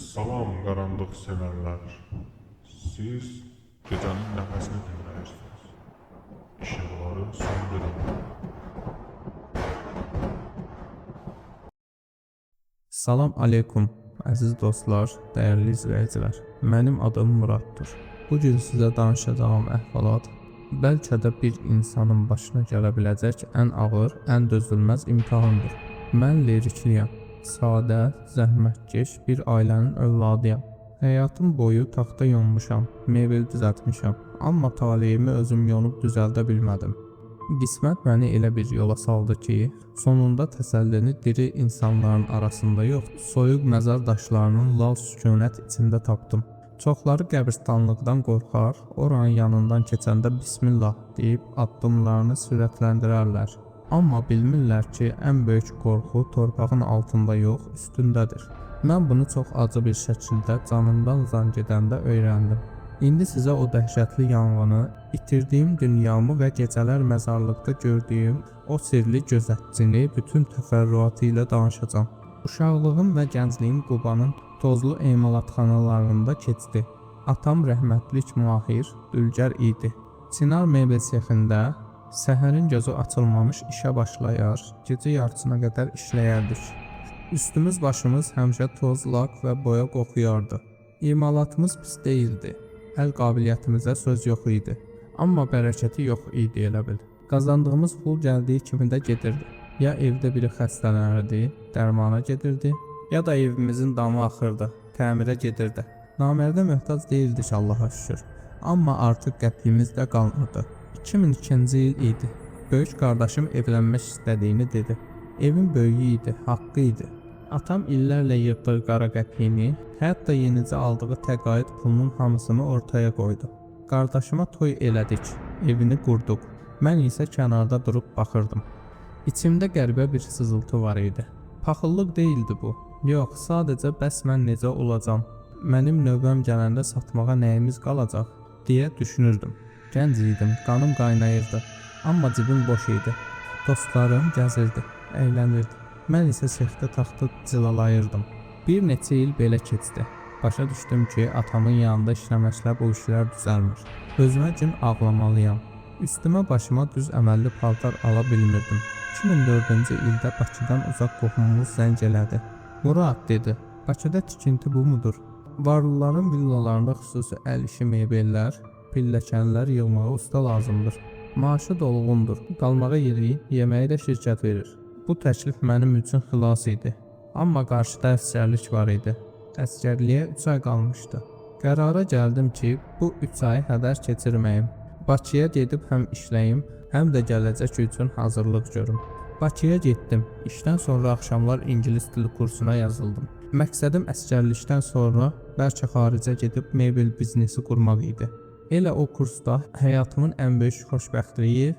Salam qaranlıq sevənlər. Siz gecənin nəfəsini dinləyirsiniz. İşıqları söndürün. Salam aleykum, əziz dostlar, dəyərli izləyicilər. Mənim adım Muraddır. Bugün sizə danışacağım əhvalat bəlkə də bir insanın başına gələ biləcək ən ağır, ən dözülməz imtahandır. Mən lirikliyəm. Sadə, zəhmətkeş bir ailənin övladıyam. Həyatım boyu taxta yonmuşam, mebel düzəltmişəm, amma taleyimi özüm yonub düzəldə bilmədim. Qismət məni elə bir yola saldı ki, sonunda təsəllini diri insanların arasında yox, soyuq məzar daşlarının lal sükunət içində tapdım. Çoxları qəbristanlıqdan qorxar, oranın yanından keçəndə Bismillah deyib addımlarını sürətləndirərlər. Amma bilmirlər ki, ən böyük qorxu torpağın altında yox, üstündədir. Mən bunu çox acı bir şəkildə canımdan zan gedəndə öyrəndim. İndi sizə o dəhşətli yanğını, itirdiyim dünyamı və gecələr məzarlıqda gördüyüm o sirli gözətçini bütün təfərrüatı ilə danışacağam. Uşaqlığım və gəncliyim Qubanın tozlu emalatxanalarında keçdi. Atam rəhmətlik Mahir, dülgər idi. Çinar mebel sexində səhərin gözü açılmamış işə başlayar, gecə yarısına qədər işləyərdik. Üstümüz başımız həmişə toz, lak və boya qoxuyardı. İmalatımız pis deyildi. Əl qabiliyyətimizə söz yox idi. Amma bərəkəti yox idi elə bil. Qazandığımız pul gəldiyi kimi də gedirdi. Ya evdə biri xəstələnirdi, dərmana gedirdi, ya da evimizin damı axırdı, təmirə gedirdi. Namərdə möhtac deyildik Allaha şükür. Amma artıq qəpiyimiz də qalmırdı. 2002-ci il idi. Böyük qardaşım evlənmək istədiyini dedi. Evin böyüyü idi, haqqı idi. Atam illərlə yığdığı qara qəpiyini, hətta yenicə aldığı təqaüd pulunun hamısını ortaya qoydu. Qardaşıma toy elədik, evini qurduq. Mən isə kənarda durub baxırdım. İçimdə qəribə bir sızıltı var idi. Paxıllıq deyildi bu. Yox, sadəcə bəs mən necə olacam? Mənim növbəm gələndə satmağa nəyimiz qalacaq? Deyə düşünürdüm. Gənc idim, qanım qaynayırdı. Amma cibim boş idi. Dostlarım gəzirdi, əylənirdi. Mən isə sexdə taxta cilalayırdım. Bir neçə il belə keçdi. Başa düşdüm ki, atamın yanında işləməklə bu işlər düzəlmir. Özümə gün ağlamalıyam. Üstümə başıma düz əməlli paltar ala bilmirdim. 2004-cü ildə Bakıdan uzaq qohumumuz zəng elədi. Murad dedi, Bakıda tikinti bu mudur? Varlıların villalarında xüsusi əl işi mebellər, pilləkənlər yığmağa usta lazımdır. Maaşı dolğundur, qalmağa yeri, yeməyi də şirkət verir. Bu təklif mənim üçün xilas idi. Amma qarşıda əsgərlik var idi. Əsgərliyə 3 ay qalmışdı. Qərara gəldim ki, bu 3 ay hədər keçirməyim. Bakıya gedib həm işləyim, həm də gələcək üçün hazırlıq görüm. Bakıya getdim. İşdən sonra axşamlar ingilis dili kursuna yazıldım. Məqsədim əsgərlikdən sonra bəlkə xaricə gedib mebel biznesi qurmaq idi. Elə o kursda həyatımın ən böyük xoşbəxtliyi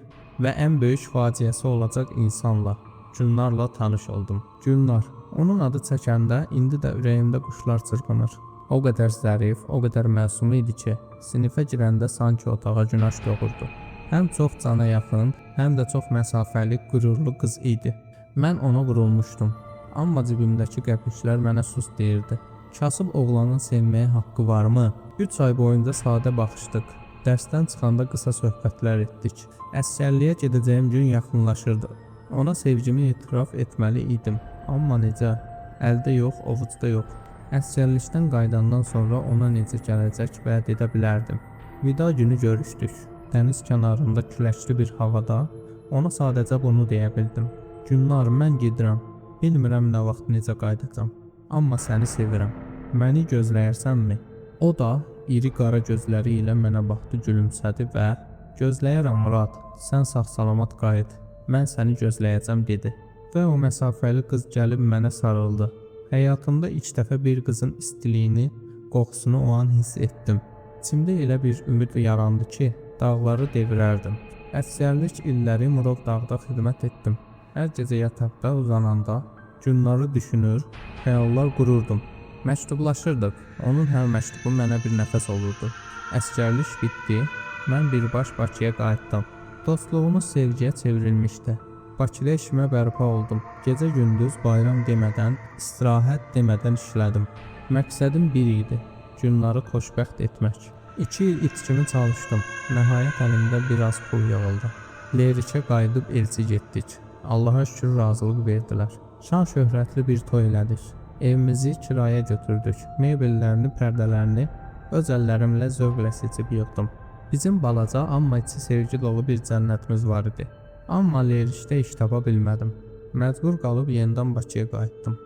və ən böyük faciəsi olacaq insanla, Gülnarla tanış oldum. Gülnar, onun adı çəkəndə indi də ürəyimdə quşlar çırpınır. O qədər zərif, o qədər məsum idi ki, sinifə girəndə sanki otağa günəş doğurdu. Həm çox cana yaxın, həm də çox məsafəli, qürurlu qız idi. Mən ona vurulmuşdum. Amma cibimdəki qəpiklər mənə sus deyirdi. Kasıb oğlanın sevməyə haqqı varmı? 3 ay boyunca sadə baxışdıq. Dərsdən çıxanda qısa söhbətlər etdik. Əsgərliyə gedəcəyim gün yaxınlaşırdı. Ona sevgimi etiraf etməli idim. Amma necə? Əldə yox, ovucda yox. Əsgərlikdən qayıdandan sonra ona necə gələcək vəd edə bilərdim. Vida günü görüşdük. Dəniz kənarında küləkli bir havada ona sadəcə bunu deyə bildim. Gülnar, mən gedirəm. Bilmirəm nə vaxt necə qayıdacam. Amma səni sevirəm. Məni gözləyirsənmi? O da iri qara gözləri ilə mənə baxdı, gülümsədi və gözləyərəm Murad, sən sağ-salamat qayıt. Mən səni gözləyəcəm dedi. Və o məsafəli qız gəlib mənə sarıldı. Həyatımda ilk dəfə bir qızın istiliyini, qoxusunu o an hiss etdim. İçimdə elə bir ümid yarandı ki, dağları devirərdim. Əsgərlik illəri Murad dağda xidmət etdim. Hər gecə yataqda uzananda günləri düşünür, xəyallar qururdum. Məktublaşırdıq. Onun hər məktubu mənə bir nəfəs olurdu. Əsgərlik bitdi. Mən birbaş Bakıya qayıtdım. Dostluğumuz sevgiyə çevrilmişdi. Bakıda işimə bərpa oldum. Gecə gündüz bayram demədən, istirahət demədən işlədim. Məqsədim bir idi: Gülnarı xoşbəxt etmək. 2 il it kimi çalışdım. Nəhayət əlimdə biraz pul yığıldı. Lerikə qayıdıb elçi getdik. Allaha şükür razılıq verdilər. Şan şöhrətli bir toy elədik. Evimizi kiraya götürdük. Mebellərini, pərdələrini öz əllərimlə zövqlə seçib yığdım. Bizim balaca, amma içi sevgi dolu bir cənnətimiz var idi. Amma Lerikdə iş tapa bilmədim. Məcbur qalıb yenidən Bakıya qayıtdım.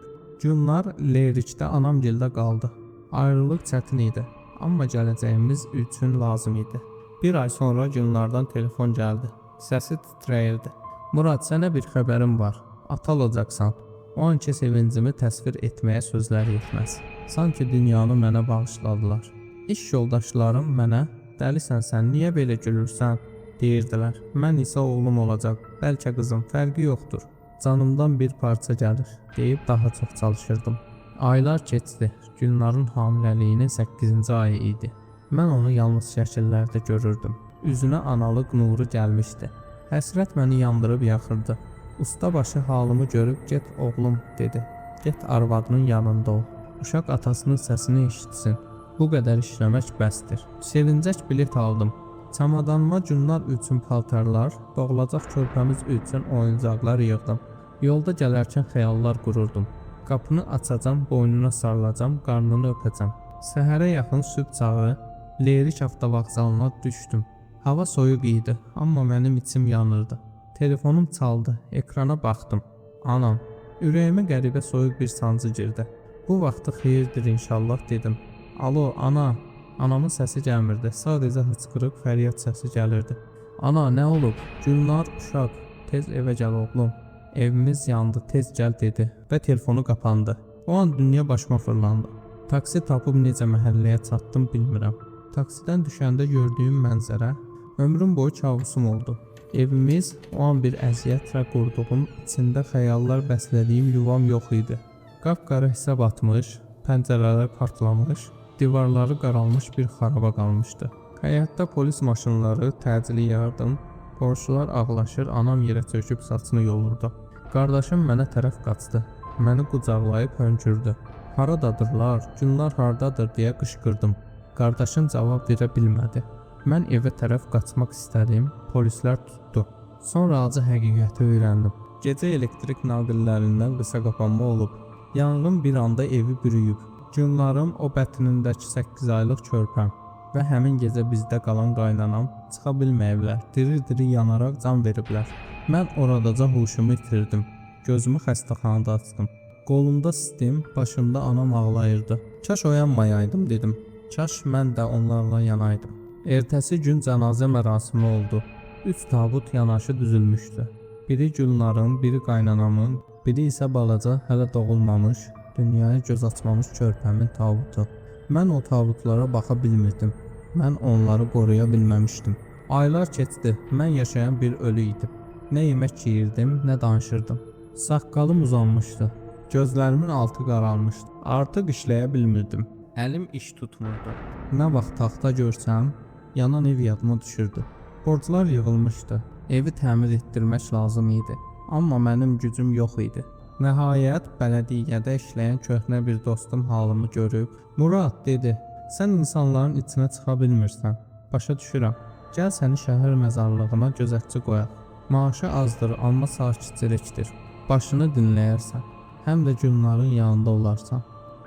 Günlar Lerikdə anamgildə qaldı. Ayrılıq çətin idi, amma gələcəyimiz üçün lazım idi. Bir ay sonra Günlardan telefon gəldi. Səsi titrəyirdi. Murad, sənə bir xəbərim var. Ata olacaqsan. O anki sevincimi təsvir etməyə sözlər yetməz. Sanki dünyanı mənə bağışladılar. İş yoldaşlarım mənə, dəlisən sən, niyə belə gülürsən, deyirdilər. Mən isə oğlum olacaq, bəlkə qızım, fərqi yoxdur. Canımdan bir parça gəlir, deyib daha çox çalışırdım. Aylar keçdi. Gülnarın hamiləliyinin 8-ci ayı idi. Mən onu yalnız şəkillərdə görürdüm. Üzünə analıq nuru gəlmişdi. Həsrət məni yandırıb yaxırdı. Ustabaşı halımı görüb get oğlum dedi. Get arvadının yanında ol. Uşaq atasının səsini eşitsin. Bu qədər işləmək bəsdir. Sevincək bilet aldım. Çamadanıma Gülnar üçün paltarlar, doğulacaq körpəmiz üçün oyuncaqlar yığdım. Yolda gələrkən xəyallar qururdum. Qapını açacam, boynuna sarılacam, qarnını öpəcəm. Səhərə yaxın sübh çağı Lerik avtovağzalına düşdüm. Hava soyuq idi, amma mənim içim yanırdı. Telefonum çaldı, ekrana baxdım. Anam, ürəyimə qəribə soyuq bir sancı girdi. Bu vaxtı xeyirdir inşallah dedim. Alo, ana. Anamın səsi gəlmirdi, sadəcə hıçqırıq fəryad səsi gəlirdi. Ana, nə olub? Gülnar, uşaq, tez evə gəl oğlum. Evimiz yandı, tez gəl dedi və telefonu qapandı. O an dünya başıma fırlandı. Taksi tapıb necə məhəlləyə çatdım bilmirəm. Taksidən düşəndə gördüyüm mənzərə ömrüm boyu kabusum oldu. Evimiz o an bir əziyyət və qurduğum, içində xəyallar bəslədiyim yuvam yox idi. Qapqara hesab atmış, pəncərələr partlamış, divarları qaralmış bir xaraba qalmışdı. Həyətdə polis maşınları, təcili yardım, qonşular ağlaşır, anam yerə çöküb saçını yolurdu. Qardaşım mənə tərəf qaçdı. Məni qucaqlayıb hönkürdü. Haradadırlar, Gülnar hardadır deyə qışqırdım. Qardaşım cavab verə bilmədi. Mən evə tərəf qaçmaq istədim, polislər tutdu. Sonra acı həqiqəti öyrəndim. Gecə elektrik naqillərindən qısa qapanma olub. Yanğın bir anda evi bürüyüb. Gülnarım o bətnindəki 8 aylıq körpəm və həmin gecə bizdə qalan qaynanam çıxa bilməyiblər. Diri-diri yanaraq can veriblər. Mən oradaca huşumu itirdim. Gözümü xəstəxanada açdım. Qolumda sistem, başımda anam ağlayırdı. Kaş oyanmayaydım dedim. Kaş mən də onlarla yanaydım. Ertəsi gün cənazə mərasimi oldu. 3 tabut yanaşı düzülmüşdü. Biri Gülnarın, biri qaynanamın, biri isə balaca, hələ doğulmamış, dünyaya göz açmamış körpəmin tabutu. Mən o tabutlara baxa bilmirdim. Mən onları qoruya bilməmişdim. Aylar keçdi. Mən yaşayan bir ölü idim. Nə yemək yeyirdim, nə danışırdım. Saqqalım uzanmışdı. Gözlərimin altı qaralmışdı. Artıq işləyə bilmirdim. Əlim iş tutmurdu. Nə vaxt taxta görsəm, yanan ev yadıma düşürdü. Borclar yığılmışdı. Evi təmir etdirmək lazım idi. Amma mənim gücüm yox idi. Nəhayət bələdiyyədə işləyən köhnə bir dostum halımı görüb, Murad dedi, sən insanların içinə çıxa bilmirsən. Başa düşürəm. Gəl səni şəhər məzarlığına gözətçi qoyaq. Maaşı azdır, amma sakitçilikdir. Başını dinləyərsən. Həm də Gülnarın yanında olarsan.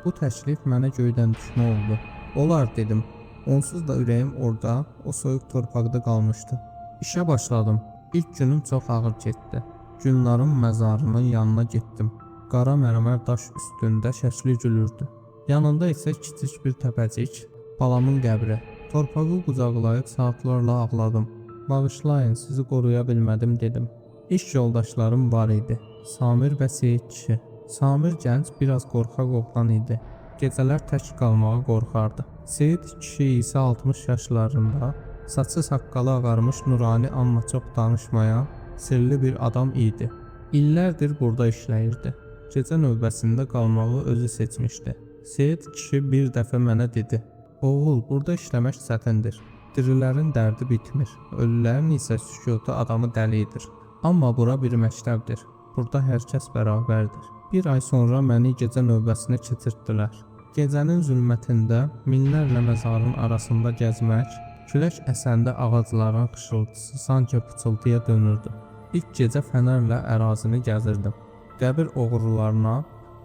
Bu təklif mənə göydən düşmə oldu. Olar dedim. Onsuz da ürəyim orada, o soyuq torpaqda qalmışdı. İşə başladım. İlk günüm çox ağır getdi. Gülnarın məzarının yanına getdim. Qara mərmər daş üstündə şəkli gülürdü. Yanında isə kiçik bir təpəcik, balamın qəbri. Torpağı qucaqlayıb saatlarla ağladım. Bağışlayın, sizi qoruya bilmədim dedim. İş yoldaşlarım var idi. Samir və Seyid kişi. Samir gənc, biraz qorxaq oğlan idi. Gecələr tək qalmağa qorxardı. Seyid kişi isə 60 yaşlarında, saçı saqqalı ağarmış, nurani, amma çox danışmayan, sirli bir adam idi. İllərdir burada işləyirdi. Gecə növbəsində qalmağı özü seçmişdi. Seyid kişi bir dəfə mənə dedi: "Oğul, burada işləmək çətindir. Dirilərin dərdi bitmir. Ölülərin isə sükutu adamı dəli edir. Amma bura bir məktəbdir. Burada hər kəs bərabərdir." Bir ay sonra məni gecə növbəsinə keçirtdilər. Gecənin zülmətində minlərlə məzarın arasında gəzmək, külək əsəndə ağacların xışıltısı sanki pıçıltıya dönürdü. İlk gecə fənərlə ərazini gəzirdim. Qəbir oğrularına,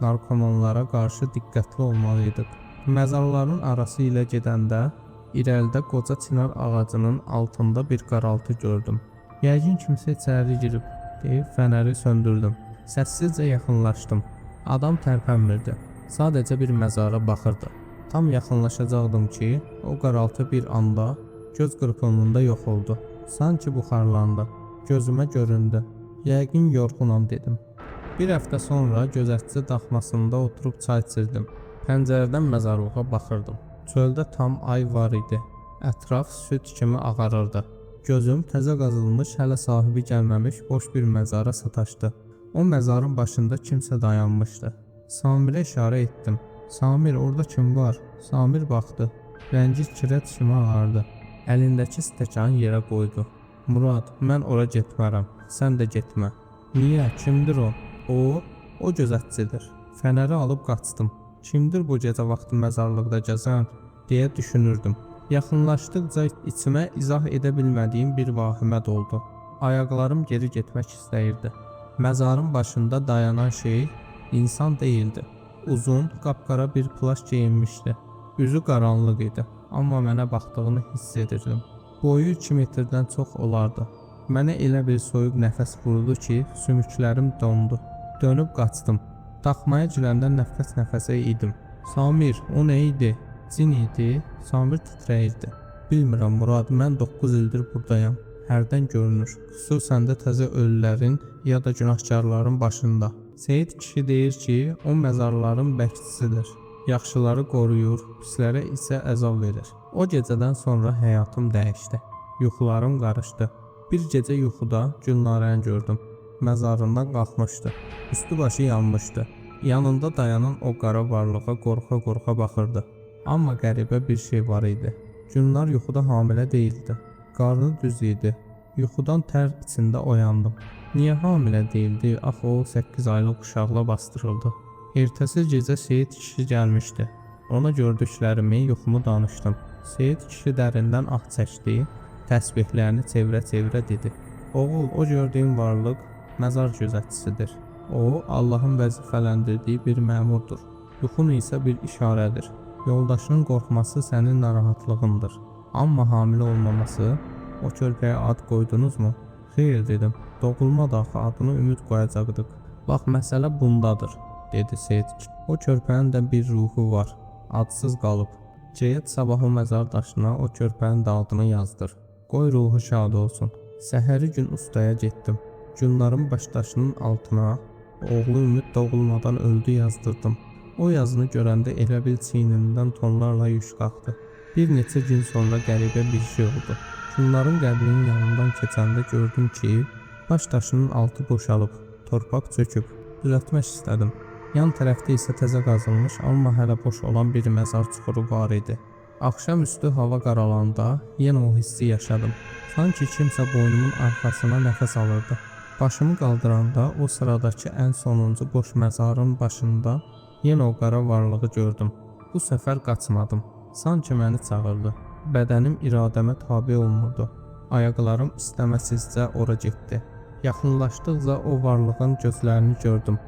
narkomanlara qarşı diqqətli olmalıydıq. Məzarların arası ilə gedəndə irəlidə qoca çınar ağacının altında bir qaraltı gördüm. Yəqin kimsə içəri girib deyib fənəri söndürdüm. Səssizcə yaxınlaşdım. Adam tərpənmirdi. Sadəcə bir məzara baxırdı. Tam yaxınlaşacaqdım ki, o qaraltı bir anda göz qırpımında yox oldu. Sanki buxarlandı. Gözümə göründü. Yəqin yorğunam dedim. Bir həftə sonra gözətçi daxmasında oturub çay içirdim. Pəncərədən məzarlığa baxırdım. Çöldə tam ay var idi. Ətraf süd kimi ağarırdı. Gözüm təzə qazılmış, hələ sahibi gəlməmiş boş bir məzara sataşdı. O məzarın başında kimsə dayanmışdı. Samirə işarə etdim. Samir, orada kim var? Samir baxdı. Rəngi kirət kimi ağardı. Əlindəki stəkanı yerə qoydu. Murad, mən ora getmərəm. Sən də getmə. Niyə? Kimdir o? O gözətçidir. Fənəri alıb qaçdım. Kimdir bu gecə vaxtı məzarlıqda gəzən? Deyə düşünürdüm. Yaxınlaşdıqca içimə izah edə bilmədiyim bir vahimə doldu. Ayaqlarım geri getmək istəyirdi. Məzarın başında dayanan şey insan değildi. Uzun, qapqara bir plaş geyinmişdi. Üzü qaranlıq idi, amma mənə baxdığını hiss edirdim. Boyu 2 metrdən çox olardı. Mənə elə bir soyuq nəfəs vurdu ki, sümüklərim dondu. Dönüb qaçdım. Daxmaya girəndə nəfəs-nəfəsə idim. Samir, o nə idi? Cin idi. Samir titrəyirdi. Bilmirəm Murad, mən 9 ildir buradayam. Hərdən görünür. Xüsusən də təzə ölülərin ya da günahkarların başında. Seyid kişi deyir ki, o məzarların bəkçisidir. Yaxşıları qoruyur, pislərə isə əzab verir. O gecədən sonra həyatım dəyişdi. Yuxularım qarışdı. Bir gecə yuxuda Gülnarəni gördüm. Məzarından qalxmışdı. Üstü başı yanmışdı. Yanında dayanan o qara varlığa qorxa-qorxa baxırdı. Amma qəribə bir şey var idi. Gülnar yuxuda hamilə değildi. Qarnı düz idi. Yuxudan tər içində oyandım. Niyə hamilə değildi? Axı o 8 aylıq uşaqla bastırıldı. Ertəsi gecə Seyid kişi gəlmişdi. Ona gördüklərimi, yuxumu danışdım. Seyid kişi dərindən ah çəkdi, təsbihlərini çevirə-çevirə dedi. Oğul, o gördüyün varlıq məzar gözətçisidir. O, Allahın vəzifələndirdiyi bir məmurdur. Yuxun isə bir işarədir. Yoldaşının qorxması sənin narahatlığındır. Amma hamilə olmaması, o körpəyə ad qoydunuzmu? Xeyr dedim. Doğulma da axı adını Ümid qoyacaqdıq. Bax, məsələ bundadır, dedi Seyid. O körpənin də bir ruhu var. Adsız qalıb. Ceyət sabahı məzar daşına o körpənin də adını yazdır. Qoy ruhu şad olsun. Səhəri gün ustaya getdim. Gülnarın başdaşının altına oğlu Ümid doğulmadan öldü yazdırdım. O yazını görəndə elə bil çiynimdən tonlarla yük qalxdı. Bir neçə gün sonra qəribə bir şey oldu. Gülnarın qəbrinin yanından keçəndə gördüm ki, başdaşının altı boşalıb, torpaq çöküb. Düzəltmək istədim. Yan tərəfdə isə təzə qazılmış, amma hələ boş olan bir məzar çuxuru var idi. Axşamüstü hava qaralanda yenə o hissi yaşadım. Sanki kimsə boynumun arxasına nəfəs alırdı. Başımı qaldıranda o sıradakı ən sonuncu boş məzarın başında yenə o qara varlığı gördüm. Bu səfər qaçmadım. Sanki məni çağırdı. Bədənim iradəmə tabe olmurdu. Ayaqlarım istəməsizcə ora getdi. Yaxınlaşdıqca o varlığın gözlərini gördüm.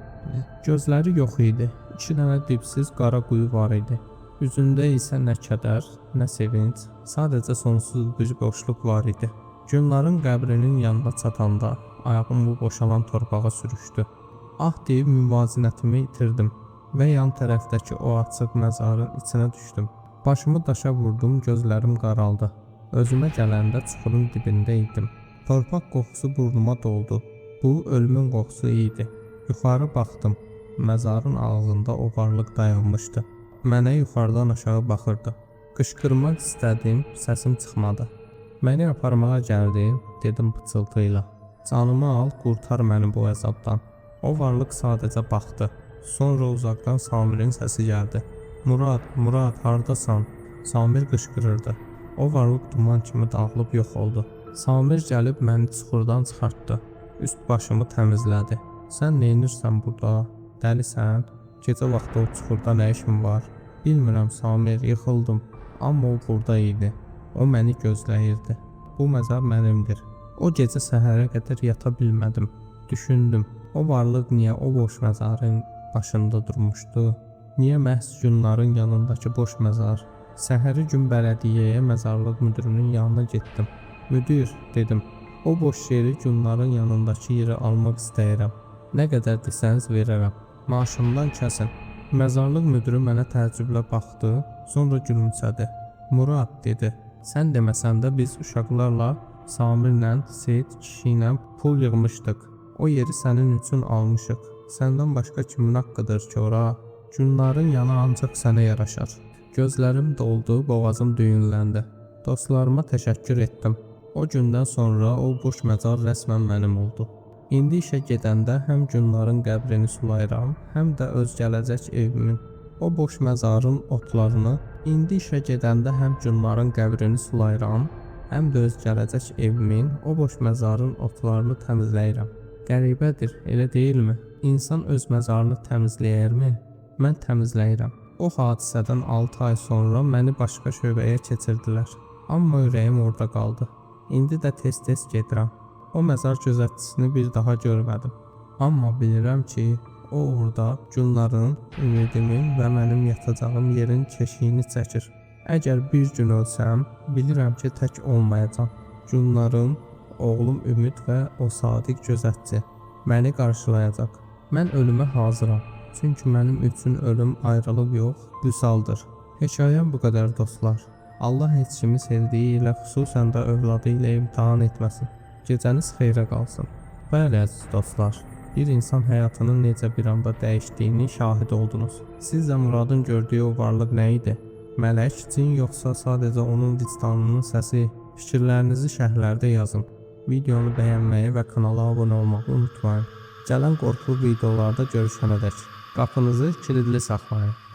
Gözləri yox idi. 2 dənə dibsiz qara quyu var idi. Üzündə isə nə kədər, nə sevinç, sadəcə sonsuz bir boşluq var idi. Gülnarın qəbrinin yanına çatanda ayağım bu boşalan torpağa sürüşdü. Ah deyib müvazinətimi itirdim və yan tərəfdəki o açıq məzarın içinə düşdüm. Başımı daşa vurdum, gözlərim qaraldı. Özümə gələndə çuxurun dibində idim. Torpaq qoxusu burnuma doldu. Bu ölümün qoxusu idi. Yuxarı baxdım. Məzarın ağzında o varlıq dayanmışdı. Mənə yuxarıdan aşağı baxırdı. Qışqırmaq istədim, səsim çıxmadı. Məni aparmağa gəldi, dedim pıçıltıyla. Canımı al, qurtar məni bu əzabdan. O varlıq sadəcə baxdı. Sonra uzaqdan Samir'in səsi gəldi. Murad, Murad, hardasan? Samir qışqırırdı. O varlıq duman kimi dağılıb yox oldu. Samir gəlib məni çuxurdan çıxartdı. Üst başımı təmizlədi. Sən neynirsən burada? Dəlisən? Gecə vaxtı o çuxurda nə işin var? Bilmirəm Samir, yıxıldım. Amma o burada idi. O məni gözləyirdi. Bu məzar mənimdir. O gecə səhərə qədər yata bilmədim. Düşündüm, o varlıq niyə o boş məzarın başında durmuşdu? Niyə məhz günların yanındakı boş məzar? Səhəri gün bələdiyyəyə məzarlıq müdürünün yanına getdim. Müdür, dedim, o boş yeri günların yanındakı yeri almaq istəyirəm. Nə qədər desəniz verərəm. Maaşımdan kəsin. Məzarlıq müdürü mənə təəccüblə baxdı, sonra gülümsədi. Murad, dedi, sən deməsən də biz uşaqlarla Samirlə, Seyid kişi ilə pul yığmışdıq. O yeri sənin üçün almışıq. Səndən başqa kimin haqqıdır ki ora? Günların yanı ancaq sənə yaraşar. Gözlərim doldu, boğazım düyünləndi. Dostlarıma təşəkkür etdim. O gündən sonra o boş məzar rəsmən mənim oldu. İndi işə gedəndə həm günların qəbrini sulayıram, həm də öz gələcək evimin. O boş məzarın otlarını, indi işə gedəndə həm günların qəbrini sulayıram, həm də öz gələcək evimin o boş məzarın otlarını təmizləyirəm. Qəribədir, elə deyilmi? İnsan öz məzarını təmizləyərmi? Mən təmizləyirəm. O hadisədən 6 ay sonra məni başqa şöbəyə keçirdilər. Amma ürəyim orada qaldı. İndi də tez-tez gedirəm. O məzar gözətçisini bir daha görmədim. Amma bilirəm ki, o orada günların, ümidimin və mənim yatacağım yerin keşiyini çəkir. Əgər bir gün ölsəm, bilirəm ki, tək olmayacam. Günların, oğlum Ümid və o sadiq gözətçi məni qarşılayacaq. Mən ölümə hazıram. Çünki mənim üçün ölüm ayrılıq yox, vüsaldır. Hekayəm bu qədər dostlar. Allah heç kimi sevdiyi ilə, xüsusən də övladı ilə imtahan etməsin. Gecəniz xeyrə qalsın. Bəli, əziz dostlar, bir insan həyatının necə bir anda dəyişdiyini şahid oldunuz. Sizcə Muradın gördüyü o varlıq nə idi? Mələk, cin yoxsa sadəcə onun vicdanının səsi? Fikirlərinizi şərhlərdə yazın. Videonu bəyənməyi və kanala abunə olmağı unutmayın. Gələn qorxulu videolarda görüşənədək qapınızı kilidli saxlayın.